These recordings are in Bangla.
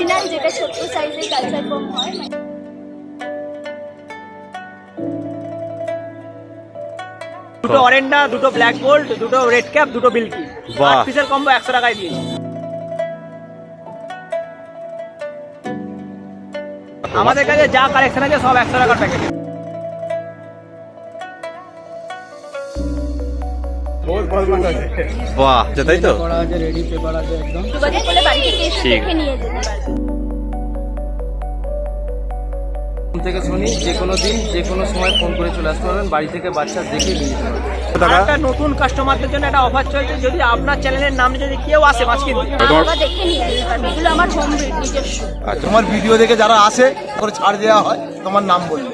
অরিজিনাল যেটা ছোট সাইজের কালচার ফর্ম হয়। দুটো অরেন্ডা, দুটো ব্ল্যাক গোল্ড, দুটো রেড ক্যাপ, দুটো বিল্কি। বাহ। 8 পিসের কম্বো 100 টাকায় দিয়ে। আমাদের কাছে যা কালেকশন আছে সব 100 টাকার প্যাকেট। বাহ, তাই তো। রেডি পেপার আছে একদম। যোগাযোগ করলে বাড়ি থেকে এসে দেখে নিয়ে যেতে পারবে। থেকে শুনি যে কোনো দিন যে কোনো সময় ফোন করে চলে আসতে পারবেন, বাড়ি থেকে বাচ্চা দেখে নিয়ে যেতে পারবেন। একটা নতুন কাস্টমারদের জন্য একটা অফার চলছে, যদি আপনার চ্যানেলের নাম যদি কেউ আসে মাছ কিনতে, আমরা দেখে নিয়ে যেতে পারবে। এগুলো আমার হোম ব্রিড নিজস্ব। তোমার ভিডিও দেখে যারা আসে করে ছাড় দেওয়া হয় তোমার নাম বললে।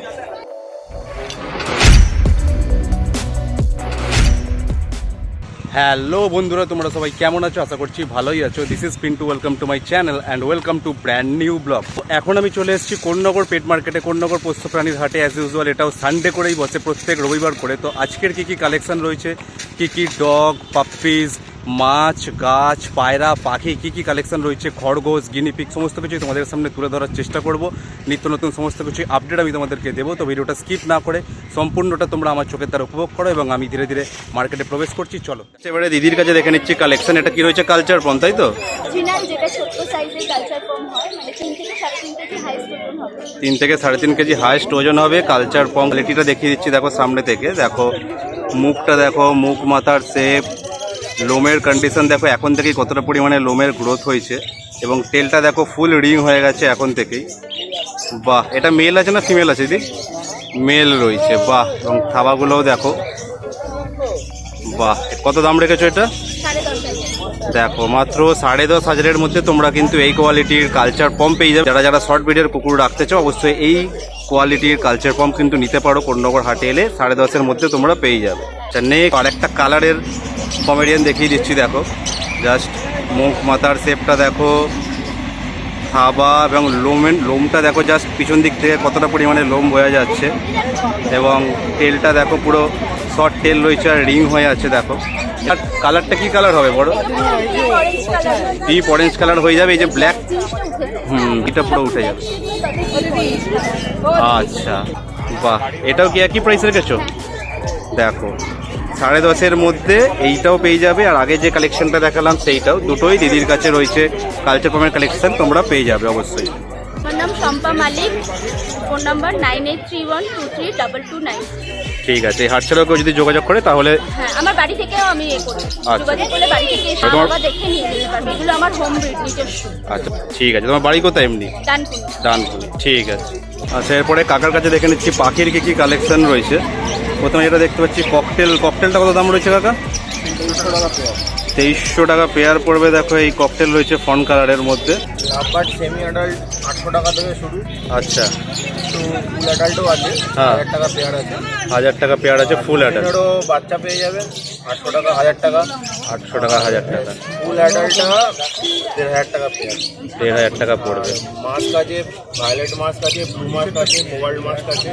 হ্যালো বন্ধুরা, তোমরা সবাই কেমন আছো? আশা করছি ভালোই আছো। This is Pintu, welcome to my channel and welcome to brand new blog. এখন আমি চলে এসেছি কোন্নগর পেট মার্কেটে, কোন্নগর পোষ্য প্রাণীর হাটে। অ্যাজ ইউজুয়াল এটাও সানডে করেই বসে, প্রত্যেক রবিবার করে। তো আজকের কী কী কালেকশন রয়েছে, কী কী ডগ, পাপ্পিজ, মাছ, গাছ, পায়রা, পাখি, কী কী কালেকশন রয়েছে, খরগোশ, গিনিপিগ, সমস্ত কিছুই তোমাদের সামনে তুলে ধরার চেষ্টা করব। নিত্য নতুন সমস্ত কিছু আপডেট আমি তোমাদেরকে দেবো। তো ভিডিওটা স্কিপ না করে সম্পূর্ণটা তোমরা আমার চোখের দ্বারা উপভোগ করো, এবং আমি ধীরে ধীরে মার্কেটে প্রবেশ করছি। চলো এবারে দিদির কাছে দেখে নিচ্ছি কালেকশন। এটা কি রয়েছে? কালচার ফর্ম, তাই তো? অরিজিনাল যেটা ছোট সাইজের কালচার ফর্ম হয়, মানে 3 থেকে 3.5 কেজি হাইস্ট ওজন হবে। 3 থেকে 3.5 কেজি হাইস্ট ওজন হবে। কালচার ফর্ম কোয়ালিটিটা দেখিয়ে দিচ্ছি, দেখো সামনে থেকে। দেখো মুখটা, দেখো মুখ মাথার শেপ, লোমের কন্ডিশন দেখো এখন থেকেই কতটা পরিমাণে লোমের গ্রোথ হয়েছে, এবং টেলটা দেখো ফুল রিং হয়ে গেছে এখন থেকেই। বাহ, এটা মেল আছে না ফিমেল আছে দিদি? মেল রয়েছে। বাহ, এবং থাবাগুলোও দেখো। বাহ, কত দাম রেখেছো এটা? 10.5 দেখো মাত্র 10,500 মধ্যে তোমরা কিন্তু এই কোয়ালিটির কালচার পম্প পেয়ে যাবে। যারা যারা শর্ট ব্রিডের কুকুর রাখতে চাও অবশ্যই এই কোয়ালিটির কালচার পম্প কিন্তু নিতে পারো। কোন্নগর হাটে এলে 10,500 মধ্যে তোমরা পেয়ে যাবে। আচ্ছা, নেক্সট আরেকটা কালারের কমেডিয়ান দেখিয়ে দিচ্ছি। দেখো জাস্ট মুখ মাথার শেপটা দেখো, থাবা এবং লোমটা দেখো, জাস্ট পিছন দিক থেকে কতটা পরিমাণে লোম বোঝা যাচ্ছে, এবং টেলটা দেখো পুরো শর্ট টেল রয়েছে আর রিং হয়ে আছে। দেখো আর কালারটা কি কালার হবে বড়? ডিপ অরেঞ্জ কালার হয়ে যাবে। এই যে ব্ল্যাক, এটা পুরো উঠে যাবে। আচ্ছা বাহ, এটাও কি একই প্রাইস রেখেছো? দেখো 10,500 মধ্যে এইটাও পেয়ে যাবে, আর আগে যে কালেকশনটা দেখালাম সেইটাও। দুটোই দিদির কাছে রয়েছে কালচার ফর্মের কালেকশন, তোমরা পেয়ে যাবে অবশ্যই। আমার নাম শম্পা মালিক, ফোন নাম্বার 9831232229। ঠিক আছে, এই হাট ছাড়াও কেউ যদি যোগাযোগ করে তাহলে? হ্যাঁ, আমার বাড়ি থেকেও আমি করি। যোগাযোগ করলে বাড়ি থেকে এসে আবার দেখে নিয়ে যেতে পারবে। এগুলো আমার হোম ব্রিড নিজস্ব। আচ্ছা ঠিক আছে, তোমার বাড়ি কোথায় এমনি? ডানকুনি। ঠিক আছে। আচ্ছা, এরপরে কাকার কাছে দেখে নিচ্ছি পাখির কী কী কালেকশন রয়েছে। প্রথমে যেটা দেখতে পাচ্ছি ককটেলটা কত দাম রয়েছে কাকা? 2300 টাকা পেয়ার পড়বে। দেখো এই ককটেল রয়েছে ফন কালারের মধ্যে। নাম্বার সেমি অ্যাডাল্ট 800 টাকা থেকে শুরু। আচ্ছা, তো ফুল অ্যাডাল্টও আছে, হ্যাঁ। 1000 টাকা পেয়ার আছে। 1000 টাকা পেয়ার আছে ফুল অ্যাডাল্ট। এটারও বাচ্চা পেয়ে যাবেন 800 টাকা, 1000 টাকা। 800 টাকা, 1000 টাকা। ফুল অ্যাডাল্টটা 1500 টাকা পেয়ার। 1500 টাকা পড়বে। মাস্ক আছে, ভায়োলেট মাস্ক আছে, ব্লু মাস্ক আছে, মোবাইল মাস্ক আছে।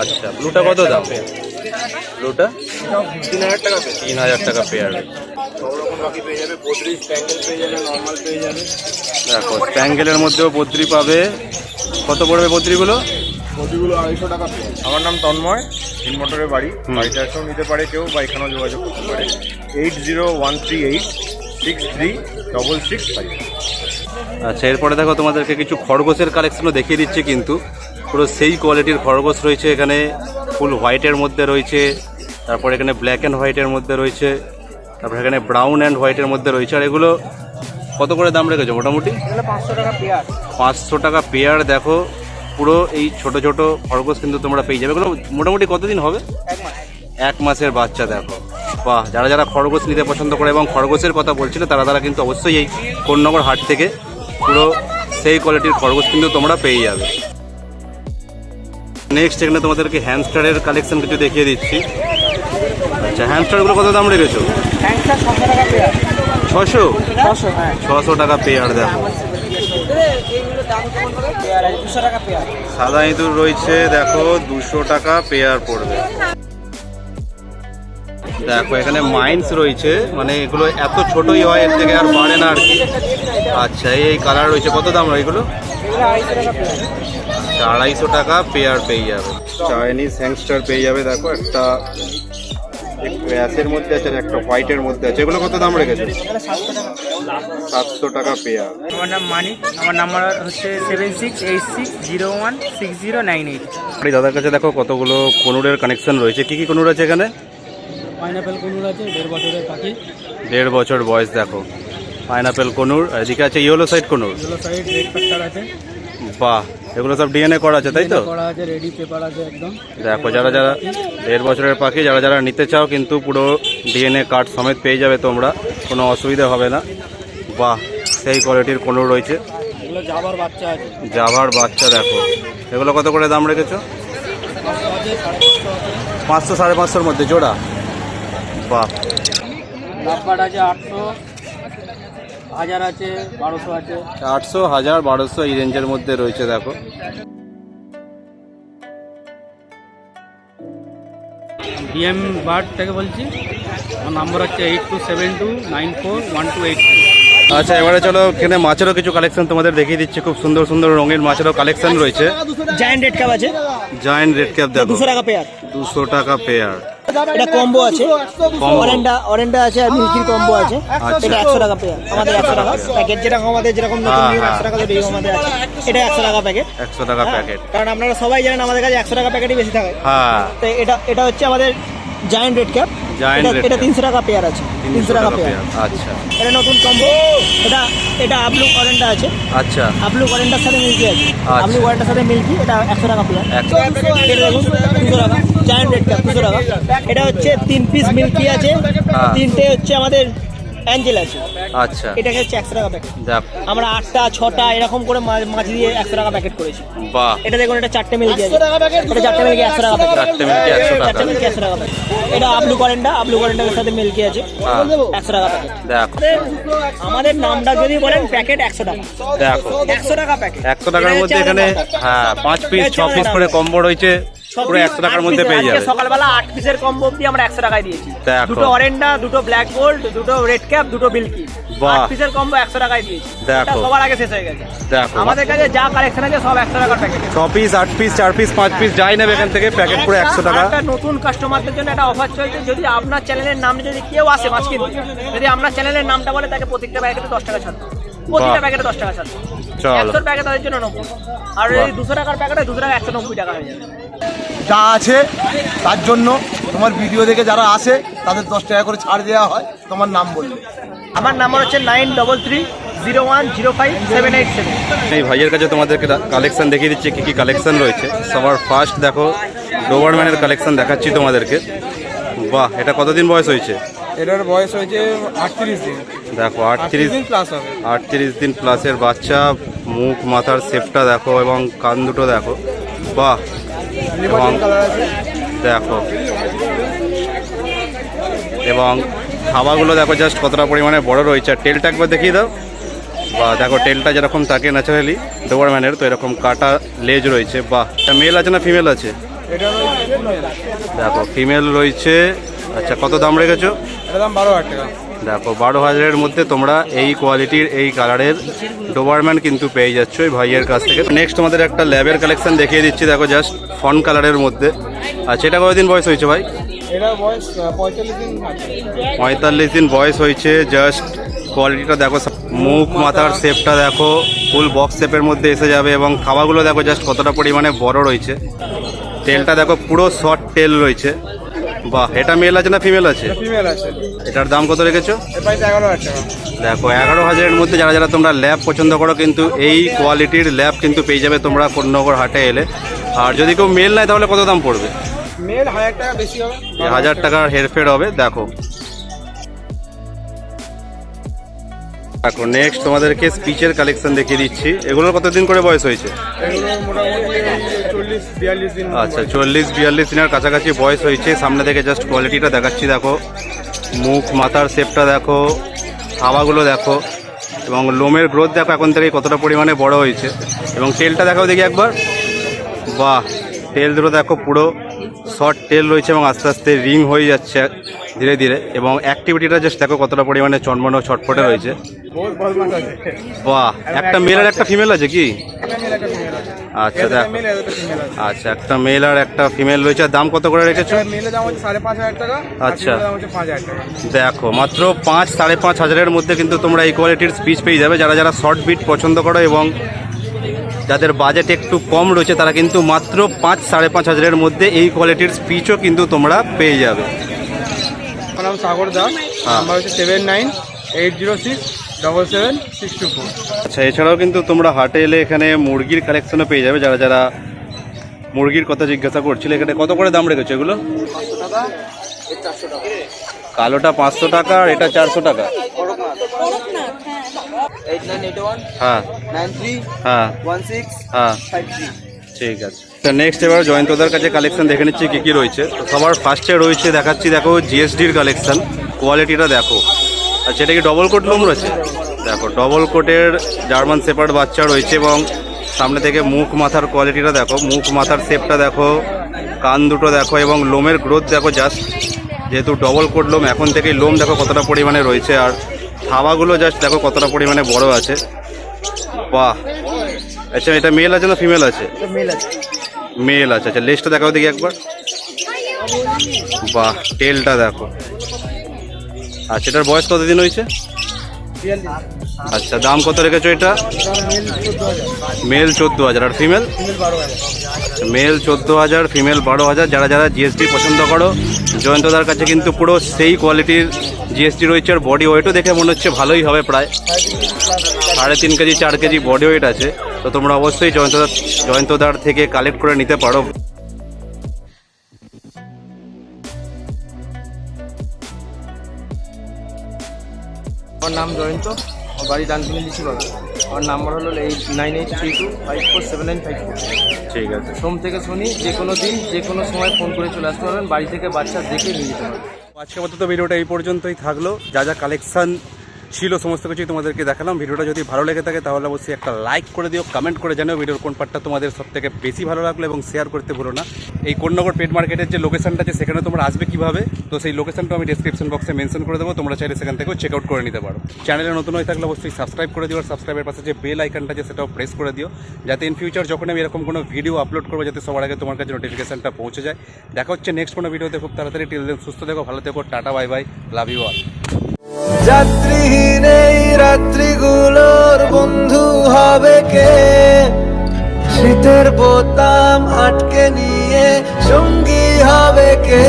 আচ্ছা, ব্লুটা কত দাম? ব্লুটা 3000 টাকা পেয়ার। 3000 টাকা পেয়ার। সব রকম পাখি পেয়ে যাবে, বদ্রি স্প্যাঙ্গেল পেয়ে যাবে, নর্মাল পেয়ে যাবে। দেখো স্প্যাঙ্গেলের মধ্যেও বদ্রি পাবে। কত পড়বে বদ্রিগুলো? বদ্রিগুলো 250 টাকা পেয়ার। আমার নাম তন্ময়, তিন মোটরের বাড়ি। বাড়িতে এসেও নিতে পারে কেউ, বা এখানেও যোগাযোগ করতে পারে। 8013863665। আচ্ছা, এরপরে দেখো তোমাদেরকে কিছু খরগোশের কালেকশনও দেখিয়ে দিচ্ছি, কিন্তু পুরো সেই কোয়ালিটির খরগোশ রয়েছে এখানে। ফুল হোয়াইটের মধ্যে রয়েছে, তারপর এখানে ব্ল্যাক অ্যান্ড হোয়াইটের মধ্যে রয়েছে, তারপর এখানে ব্রাউন অ্যান্ড হোয়াইটের মধ্যে রয়েছে। আর এগুলো কত করে দাম রেখেছো মোটামুটি? 500 টাকা পেয়ার। 500 টাকা পেয়ার। দেখো পুরো এই ছোট ছোট খরগোশ কিন্তু তোমরা পেয়ে যাবে। এগুলো মোটামুটি কতদিন হবে? 1 মাসের বাচ্চা। দেখো বাহ, যারা যারা খরগোশ নিতে পছন্দ করে এবং খরগোশের কথা বলছিল তারা কিন্তু অবশ্যই এই কোন্নগর হাট থেকে পুরো সেই কোয়ালিটির খরগোশ কিন্তু তোমরা পেয়ে যাবে। নেক্সট এখানে তোমাদেরকে হ্যামস্টারের কালেকশন কিছু দেখিয়ে দিচ্ছি। আচ্ছা, হ্যামস্টারগুলো কত দাম রেখেছো? 600 টাকা পেয়ার। 600? 600, হ্যাঁ। 600 টাকা পেয়ার। দেখো এইগুলো দাম কেমন হবে? পেয়ার 200 টাকা পেয়ার। সাদা ইঁদুর রয়েছে, দেখো 200 টাকা পেয়ার পড়বে। দেখো এখানে মাইন্স রয়েছে, মানে এগুলো এত ছোটই হয়, এর থেকে আর বাড়ে না আর কি। আচ্ছা, এই কালার রয়েছে, কত দাম এগুলো? এগুলো 250 টাকা পেয়ার। 250 টাকা পেয়ার পেয়ে যাবে। চাইনিজ হ্যাংস্টার পেয়ে যাবে, দেখো একটা গ্যাসের মধ্যে আছে আর একটা হোয়াইটের মধ্যে আছে। এগুলো কত দাম রেখেছে? 700 টাকা পেয়ার। আমার নাম মানিক, আমার নাম্বার হচ্ছে 7686016098। এই দাদার কাছে দেখো কতগুলো কনুরের কানেকশন রয়েছে। কি কি কনুর আছে এখানে? পাইনাপেল কনুর আছে 1.5 বছরের পাখি, 1.5 বছর বয়স। দেখো পাইনাপেল কনুর, এদিকে আছে ইয়েলো সাইড কনুর। এগুলো সাইড রেড ফ্যাক্টর আছে। বাহ, এগুলো সব ডিএনএ করা আছে তাই তো? করা আছে, রেডি পেপার আছে একদম। দেখো যারা যারা 1.5 বছরের পাখি যারা যারা নিতে চাও কিন্তু পুরো ডিএনএ কার্ড সমেত পেয়ে যাবে তোমরা, কোনো অসুবিধা হবে না। বাহ, সেই কোয়ালিটির কনুর রয়েছে। এগুলো জাভার বাচ্চা আছে। জাভার বাচ্চা দেখো, এগুলো কত করে দাম রেখেছো? 500 550-র মধ্যে জোড়া। বাহ, লাভবার্ড আছে 800, 1000 আছে, 1200 আছে। 800, 1000, 1200 এই রেঞ্জের মধ্যে রয়েছে। দেখো ডিএম বার্ড থেকে বলছি, আমার নাম্বার হচ্ছে 8272941283। আচ্ছা, এবারে চলো এখানে মাছেরও কিছু কালেকশন তোমাদের দেখিয়ে দিচ্ছি। খুব সুন্দর সুন্দর রঙের মাছেরও কালেকশন রয়েছে। জায়ান্ট রেড ক্যাপ আছে, জায়ান্ট রেড ক্যাপ দেখো 200 টাকা পেয়ার। 200 টাকা পেয়ার। এটা কম্বো আছে, অরেন্ডা আছে আর মিল্কির কম্বো আছে। আচ্ছা। এটা 100 টাকা পেয়ার, আমাদের 100 টাকা প্যাকেট। যেরকম আমাদের যেরকম নতুন নিউ 100 টাকা দিয়ে আমাদের আছে, এটা 100 টাকা প্যাকেট। 100 টাকা প্যাকেট, কারণ আপনারা সবাই জানেন আমাদের কাছে 100 টাকা প্যাকেটই বেশি থাকে। হ্যাঁ। তো এটা হচ্ছে আমাদের giant red cap. Giant red এটা cap। 300 টাকা পেয়ার আছে, 300 টাকা পেয়ার। আচ্ছা এটা নতুন কম্বো। এটা আবলু অরেন্ডা আছে, আচ্ছা আবলু অরেন্ডার সাথে মিল্কি আছে। আচ্ছা। আবলু অরেন্ডার সাথে মিল্কি, এটা 100 টাকা পেয়ার। 100 এটা দেখুন 200 টাকা, জায়ান্ট রেড ক্যাপ 200 টাকা। এটা হচ্ছে 3 পিস মিল্কি আছে, হ্যাঁ। 3টে হচ্ছে আমাদের অ্যাঞ্জেল আছে। আচ্ছা এটাকে হচ্ছে 100 টাকা প্যাকেট। দেখ, আমরা 8টা 6টা এরকম করে মাছ দিয়ে 100 টাকা প্যাকেট করেছি। বাহ, এটা দেখুন, এটা 4টে মিল্কি আছে। এটা 4টে মিল্কি 100 টাকা প্যাকেট। 4টে মিল্কি 100 টাকা। 4টে মিল্কি 100 টাকা প্যাকেট। এটা আবলু করেন্ডার সাথে মিল্কি আছে, হ্যাঁ। 100 টাকা প্যাকেট। দেখো আমাদের নামটা যদি বলেন প্যাকেট 100 টাকা। দেখো 100 টাকা প্যাকেট। 100 টাকার মধ্যে এখানে হ্যাঁ 5 পিস 6 পিস করে কম্বো রয়েছে, পুরো 100 টাকার মধ্যে পেয়ে যাবে। সকালবেলা 8 পিসের কম্বো অবধি আমরা 100 টাকায় দিয়েছি। দেখো। দুটো অরেন্ডা, দুটো ব্ল্যাক গোল্ড, দুটো রেড ক্যাপ, দুটো মিল্কি, বাহ। 8 পিসের কম্বো 100 টাকায় দিয়েছি। দেখো। এটা সবার আগে শেষ হয়ে গেছে। দেখো আমাদের কাছে যা কালেকশন আছে সব 100 টাকার packet. 6 piece 8 piece 4 piece 5 piece যাই নেবে এখান থেকে প্যাকেট পুরো 100 টাকা। একটা নতুন কাস্টমারদের জন্য একটা অফার চলছে। যদি আপনার চ্যানেলের নাম যদি কেউ আসে মাছ কিনতে, যদি আপনার চ্যানেলের নামটা বলে, তাকে প্রত্যেকটা প্যাকেটে 10 টাকা ছাড়। প্রত্যেকটা প্যাকেটে 10 টাকা ছাড়। চলো। 100 প্যাকেট তাদের জন্য 90, আর এই 200 টাকার প্যাকেটে 200 টাকা 190 টাকা হয়ে যাবে। যা আছে তার জন্য তোমার ভিডিও দেখে যারা আসে তাদের 10 টাকা করে ছাড় দেওয়া হয়। তোমার নাম বলবে। আমার নাম্বার হচ্ছে 9330105787। এই ভাইয়ের কাছে তোমাদেরকে কালেকশন দেখিয়ে দিচ্ছি কি কি কালেকশন রয়েছে। সবার ফার্স্ট দেখো ডোবারম্যানের কালেকশন দেখাচ্ছি তোমাদেরকে। বাহ, এটা কতদিন বয়স হয়েছে? এটার বয়স হয়েছে 38 দিন। দেখো 38 প্লাস হবে। 38 দিন প্লাসের বাচ্চা। মুখ মাথার শেপটা দেখো এবং কান দুটো দেখো। বাহ, এবং দেখো এবং খাবারগুলো দেখো জাস্ট কতটা পরিমাণে বড় রয়েছে। আর টেলটা একবার দেখিয়ে দাও। বা দেখো টেলটা যেরকম থাকে ন্যাচারালি ডোবারম্যানের, তো এরকম কাটা লেজ রয়েছে। বাহ, এটা মেল আছে না ফিমেল আছে? দেখো ফিমেল রয়েছে। আচ্ছা, কত দাম রেখেছো? এটার দাম 12,000 টাকা। দেখো 12,000-এর মধ্যে তোমরা এই কোয়ালিটির এই কালারের ডোবারম্যান কিন্তু পেয়ে যাচ্ছ এই ভাইয়ের কাছ থেকে। নেক্সট তোমাদের একটা ল্যাবের কালেকশন দেখিয়ে দিচ্ছি। দেখো জাস্ট ফন কালারের মধ্যে। আচ্ছা, এটা কতদিন বয়স হয়েছে ভাই? এটার বয়স 45 দিন আছে। 45 দিন বয়স হয়েছে। জাস্ট কোয়ালিটিটা দেখো, মুখ মাথার শেপটা দেখো ফুল বক্স শেপের মধ্যে এসে যাবে। এবং খাবারগুলো দেখো জাস্ট কতটা পরিমাণে বড় রয়েছে। টেলটা দেখো পুরো শর্ট টেল রয়েছে। বাহ, এটা মেল আছে না ফিমেল আছে? ফিমেল আছে। এটার দাম কত রেখেছো? এর প্রাইস 11,000 টাকা। দেখো 11,000-এর মধ্যে যারা যারা তোমরা ল্যাব পছন্দ করো কিন্তু এই কোয়ালিটির ল্যাব কিন্তু পেয়ে যাবে তোমরা কোন্নগর হাটে এলে। আর যদি কেউ মেল নেয় তাহলে কত দাম পড়বে? মেল 1000 টাকা বেশি হবে। 1000 টাকার হেরফের হবে। দেখো দেখো নেক্সট তোমাদেরকে স্পিচের কালেকশন দেখিয়ে দিচ্ছি। এগুলোর কতদিন করে বয়স হয়েছে? এগুলো মোটামুটি 40-42 দিন। আচ্ছা, 40-42 দিনের কাছাকাছি বয়স হয়েছে। সামনে থেকে জাস্ট কোয়ালিটিটা দেখাচ্ছি। দেখো মুখ মাথার শেপটা দেখো, হাওয়াগুলো দেখো এবং লোমের গ্রোথ দেখো এখন থেকে কতটা পরিমাণে বড় হয়েছে। এবং টেলটা দেখাও দেখি একবার। বাহ, টেল দুটো দেখো পুরো শর্ট টেল রয়েছে এবং আস্তে আস্তে রিং হয়ে যাচ্ছে ধীরে ধীরে, এবং অ্যাক্টিভিটিটা জাস্ট দেখো কতটা পরিমাণে চনমনে ছটফটে রয়েছে। বাহ, একটা মেল আর একটা ফিমেল আছে কি? আচ্ছা দেখ, আচ্ছা একটা মেল আর একটা ফিমেল রয়েছে। আর দাম কত করে রেখেছো? মেলের দাম হচ্ছে 5,500 টাকা, আচ্ছা দাম হচ্ছে 5,000 টাকা। দেখো মাত্র 5-5.5 মধ্যে কিন্তু তোমরা এই কোয়ালিটির স্পিচ পেয়ে যাবে। যারা যারা শর্ট বিট পছন্দ করো এবং যাদের বাজেট একটু কম রয়েছে তারা কিন্তু মাত্র 5-5.5 মধ্যে এই কোয়ালিটির স্পিচও কিন্তু তোমরা পেয়ে যাবে। আমার নাম সাগর দাস, নাম্বার হচ্ছে 7980677624। আচ্ছা, এছাড়াও কিন্তু তোমরা হাটে এলে এখানে মুরগির কালেকশনও পেয়ে যাবে। যারা যারা মুরগির কথা জিজ্ঞাসা করছিল, এখানে কত করে দাম রেখেছো এগুলো? কালোটা 500 টাকা আর এটা 400 টাকা। হ্যাঁ হ্যাঁ হ্যাঁ, ঠিক আছে। তো নেক্সট এবার জয়ন্তদার কাছে কালেকশন দেখে নিচ্ছি কী কী রয়েছে। তো সবার ফার্স্টে রয়েছে দেখাচ্ছি, দেখো জিএসডির কালেকশন। কোয়ালিটিটা দেখো। আচ্ছা, এটা কি ডবল কোট লোম রয়েছে? দেখো ডবল কোটের জার্মান শেপার্ড বাচ্চা রয়েছে এবং সামনে থেকে মুখ মাথার কোয়ালিটিটা দেখো, মুখ মাথার শেপটা দেখো, কান দুটো দেখো এবং লোমের গ্রোথ দেখো। জাস্ট যেহেতু ডবল কোট লোম, এখন থেকেই লোম দেখো কতটা পরিমাণে রয়েছে। আর থাবাগুলো জাস্ট দেখো কতটা পরিমাণে বড় আছে। বাহ, আচ্ছা এটা মেল আছে না ফিমেল আছে? মেল আছে। আচ্ছা লেজটা দেখাও দেখি একবার। বাহ, টেলটা দেখো। আচ্ছা, এটার বয়স কতদিন হয়েছে? আচ্ছা, দাম কত রেখেছো এটা? মেল 14,000 আর ফিমেল? Male 14,000, female 12,000। যারা যারা জিএসটি পছন্দ করো, জয়ন্তদার কাছে কিন্তু পুরো সেই কোয়ালিটির জিএসটি রয়েছে। আর বডি ওয়েটও দেখে মনে হচ্ছে ভালোই হবে, প্রায় 3.5 কেজি 4 কেজি বডি ওয়েট আছে। তো তোমরা অবশ্যই জয়ন্তদার থেকে কালেক্ট করে নিতে পারো। আমার নাম জয়ন্ত, আমার বাড়ি ডানকুনি লিচিবাগান। আমার নাম্বার হলো 9832547954। ঠিক আছে। সোম থেকে শনি যে কোনো দিন যে কোনো সময় ফোন করে চলে আসতে পারবেন, বাড়ি থেকে বাচ্চা দেখে নিয়ে যেতে পারবেন। আজকে আপাতত ভিডিওটা এই পর্যন্তই থাকলো। যা যা কালেকশন ছিল সমস্ত কিছুই তোমাদেরকে দেখালাম। ভিডিওটা যদি ভালো লেগে থাকে তাহলে অবশ্যই একটা লাইক করে দিও, কমেন্ট করে জানিও ভিডিওর কোন পার্টটা তোমাদের সবথেকে বেশি ভালো লাগলো এবং শেয়ার করতে ভুলো না। এই কোন্নগর পেট মার্কেটের যে লোকেশনটা আছে সেখানে তোমরা আসবে কীভাবে, তো সেই লোকেশনটা আমি ডেসক্রিপশন বক্সে মেনশন করে দেবো। তোমরা চাইলে সেখান থেকেও চেক আউট করে নিতে পারো। চ্যানেলে নতুন হয়ে থাকলে অবশ্যই সাবস্ক্রাইব করে দিও, আর সাবস্ক্রাইবের পাশে যে বেল আইকনটা আছে সেটাও প্রেস করে দিও, যাতে ইন ফিউচার যখন আমি এরকম কোনো ভিডিও আপলোড করবো যাতে সবার আগে তোমার কাছে নোটিফিকেশনটা পৌঁছে যায়। দেখা হচ্ছে নেক্সট কোনো ভিডিওতে খুব তাড়াতাড়ি। টিল দেন সুস্থ থেকো, ভালো থেকো, ta-ta bye bye, love you all. যাত্রীহীন এই রাত্রিগুলোর বন্ধু হবে কে? শীতের বোতাম আটকে নিয়ে সঙ্গী হবে কে?